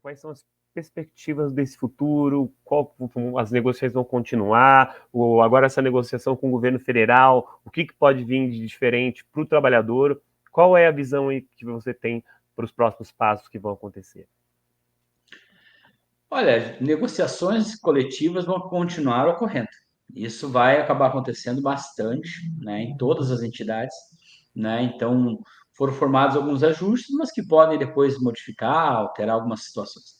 Quais são as perspectivas desse futuro? As negociações vão continuar? Ou agora essa negociação com o governo federal, o que pode vir de diferente para o trabalhador? Qual é a visão aí que você tem para os próximos passos que vão acontecer? Olha, negociações coletivas vão continuar ocorrendo. Isso vai acabar acontecendo bastante, né, em todas as entidades, né? Então, foram formados alguns ajustes, mas que podem depois modificar, alterar algumas situações.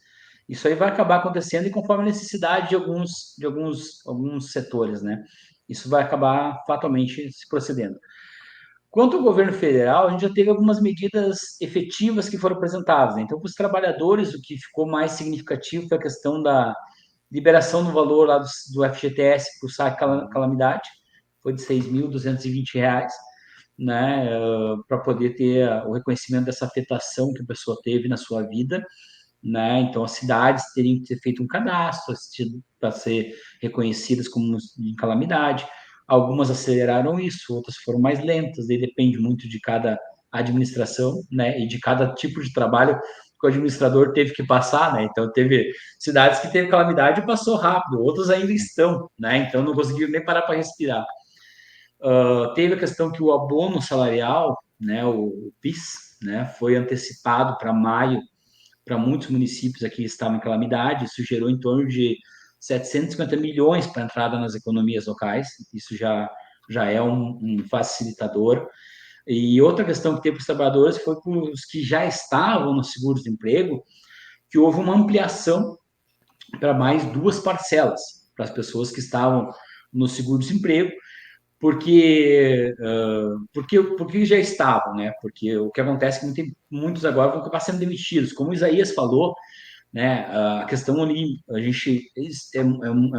Isso aí vai acabar acontecendo e conforme a necessidade de alguns setores, né? Isso vai acabar fatalmente se procedendo. Quanto ao governo federal, a gente já teve algumas medidas efetivas que foram apresentadas, né? Então, para os trabalhadores, o que ficou mais significativo foi a questão da liberação do valor lá do FGTS para o saque calamidade, foi de R$ 6.220, né, para poder ter o reconhecimento dessa afetação que a pessoa teve na sua vida, né? Então, as cidades teriam que ter feito um cadastro para ser reconhecidas como em calamidade. Algumas aceleraram isso, outras foram mais lentas, daí depende muito de cada administração, né? E de cada tipo de trabalho que o administrador teve que passar, né? Então, teve cidades que teve calamidade e passou rápido, outras ainda estão, né? Então, não conseguiram nem parar para respirar. Teve a questão que o abono salarial, né, o PIS, né, foi antecipado para maio para muitos municípios aqui que estavam em calamidade. Isso gerou em torno de 750 milhões para entrada nas economias locais. Isso já é um facilitador. E outra questão que teve para os trabalhadores foi para os que já estavam no seguro-desemprego, que houve uma ampliação para mais duas parcelas para as pessoas que estavam no seguro-desemprego, porque já estavam, né? Porque o que acontece é que muitos agora vão acabar sendo demitidos. Como o Isaías falou, né? A questão ali, a gente é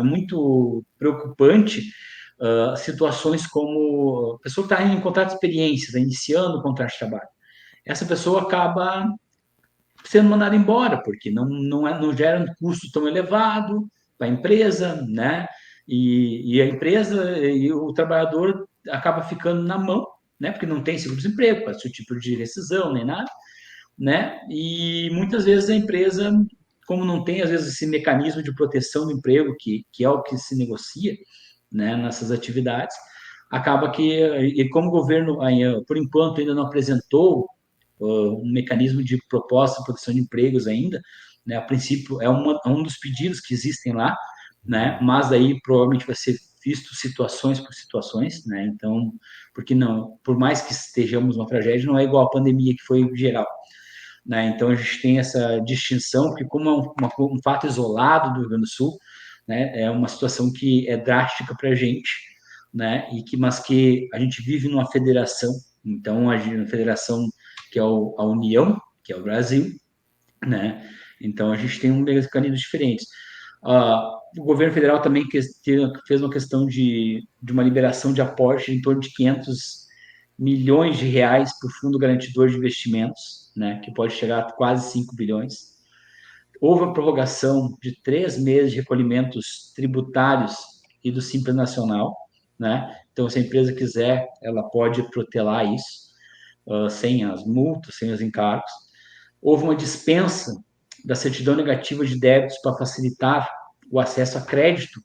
muito preocupante, situações como a pessoa que está em contrato de experiência, está iniciando o contrato de trabalho. Essa pessoa acaba sendo mandada embora, porque não gera um custo tão elevado para a empresa, né? E a empresa e o trabalhador acaba ficando na mão, né? Porque não tem seguro-desemprego, qualquer tipo de rescisão nem nada, né? E muitas vezes a empresa, como não tem às vezes esse mecanismo de proteção do emprego que é o que se negocia, né? Nessas atividades, acaba que e como o governo por enquanto ainda não apresentou um mecanismo de proposta de proteção de empregos ainda, né? A princípio é um dos pedidos que existem lá, né? Mas aí provavelmente vai ser visto situações por situações, né? Então, porque não, por mais que estejamos numa tragédia, não é igual a pandemia que foi geral, né? Então a gente tem essa distinção, porque como é um fato isolado do Rio Grande do Sul, né? É uma situação que é drástica para a gente, né? Mas que a gente vive numa federação, então a federação que é a União, que é o Brasil, né? Então a gente tem um mecanismos diferentes. O governo federal também fez uma questão de uma liberação de aporte em torno de R$ 500 milhões para o Fundo Garantidor de Investimentos, né, que pode chegar a quase 5 bilhões. Houve a prorrogação de 3 meses de recolhimentos tributários e do Simples Nacional, né? Então, se a empresa quiser, ela pode protelar isso, sem as multas, sem os encargos. Houve uma dispensa da certidão negativa de débitos para facilitar o acesso a crédito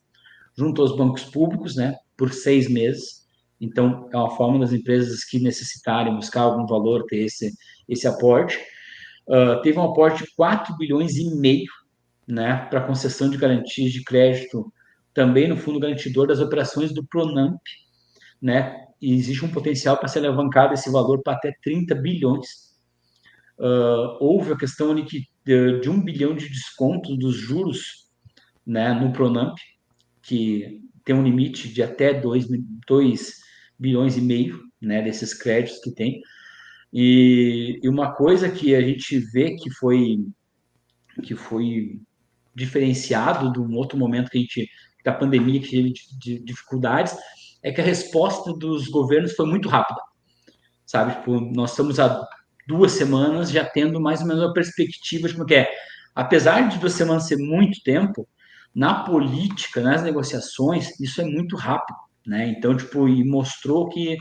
junto aos bancos públicos, né, por 6 meses. Então, é uma forma das empresas que necessitarem buscar algum valor ter esse aporte. Teve um aporte de 4,5 bilhões, né, para concessão de garantias de crédito também no Fundo Garantidor das operações do Pronamp, né, e existe um potencial para ser alavancado esse valor para até 30 bilhões. Houve a questão de 1 bilhão de desconto dos juros, né, no Pronamp, que tem um limite de até 2,5 bilhões, né, desses créditos que tem. E uma coisa que a gente vê que foi diferenciado de um outro momento da pandemia, que teve de dificuldades, é que a resposta dos governos foi muito rápida, sabe? Tipo, nós estamos há 2 semanas já tendo mais ou menos uma perspectiva de como que é. Apesar de 2 semanas ser muito tempo, na política, nas negociações, isso é muito rápido, né? Então, tipo, e mostrou que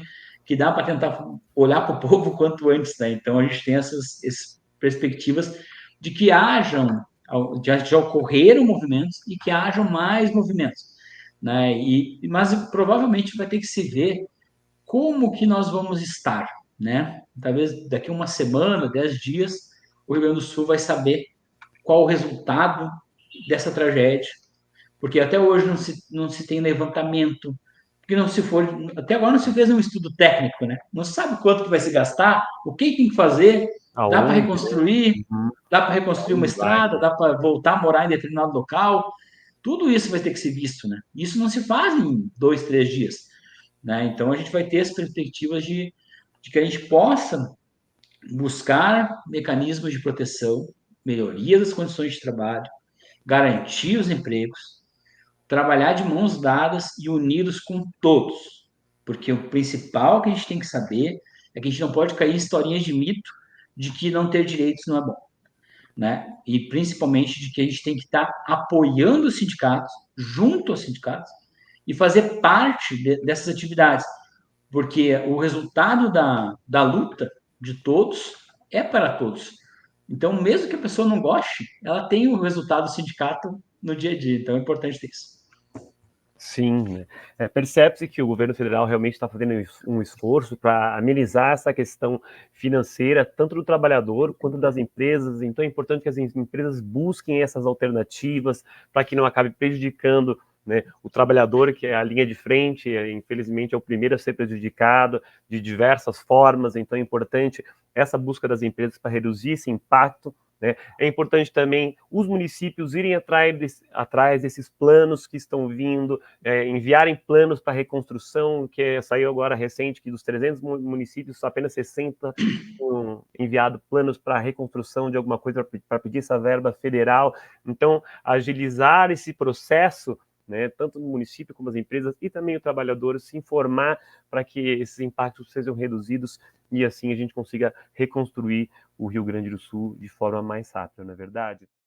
dá para tentar olhar para o povo quanto antes, né? Então, a gente tem essas perspectivas de que hajam já ocorreram movimentos e que hajam mais movimentos, né? Mas provavelmente vai ter que se ver como que nós vamos estar, né? Talvez daqui uma semana, 10 dias, o Rio Grande do Sul vai saber qual o resultado dessa tragédia, porque até hoje não se tem levantamento, porque não se for, até agora não se fez um estudo técnico, né? Não se sabe quanto que vai se gastar, o que tem que fazer, dá para Aonde, né? reconstruir, Uhum. dá para reconstruir uma Aonde vai? estrada, dá para voltar a morar em determinado local, tudo isso vai ter que ser visto, né? Isso não se faz em 2, 3 dias, né? Então a gente vai ter as perspectivas de que a gente possa buscar mecanismos de proteção, melhoria das condições de trabalho, garantir os empregos, trabalhar de mãos dadas e unidos com todos. Porque o principal que a gente tem que saber é que a gente não pode cair em historinhas de mito de que não ter direitos não é bom, né? E principalmente de que a gente tem que estar apoiando os sindicatos, junto aos sindicatos, e fazer parte dessas atividades, porque o resultado da luta de todos é para todos. Então, mesmo que a pessoa não goste, ela tem o resultado do sindicato no dia a dia. Então, é importante ter isso. Sim, né? Percebe-se que o governo federal realmente está fazendo um esforço para amenizar essa questão financeira, tanto do trabalhador quanto das empresas. Então é importante que as empresas busquem essas alternativas para que não acabe prejudicando, né, o trabalhador, que é a linha de frente, infelizmente é o primeiro a ser prejudicado de diversas formas. Então é importante essa busca das empresas para reduzir esse impacto, né? É importante também os municípios irem atrás desses planos que estão vindo, enviarem planos para reconstrução, que saiu agora recente, que dos 300 municípios, apenas 60 enviado planos para reconstrução de alguma coisa, para pedir essa verba federal. Então, agilizar esse processo, né, tanto no município como as empresas e também o trabalhador se informar para que esses impactos sejam reduzidos e assim a gente consiga reconstruir o Rio Grande do Sul de forma mais rápida, não é verdade?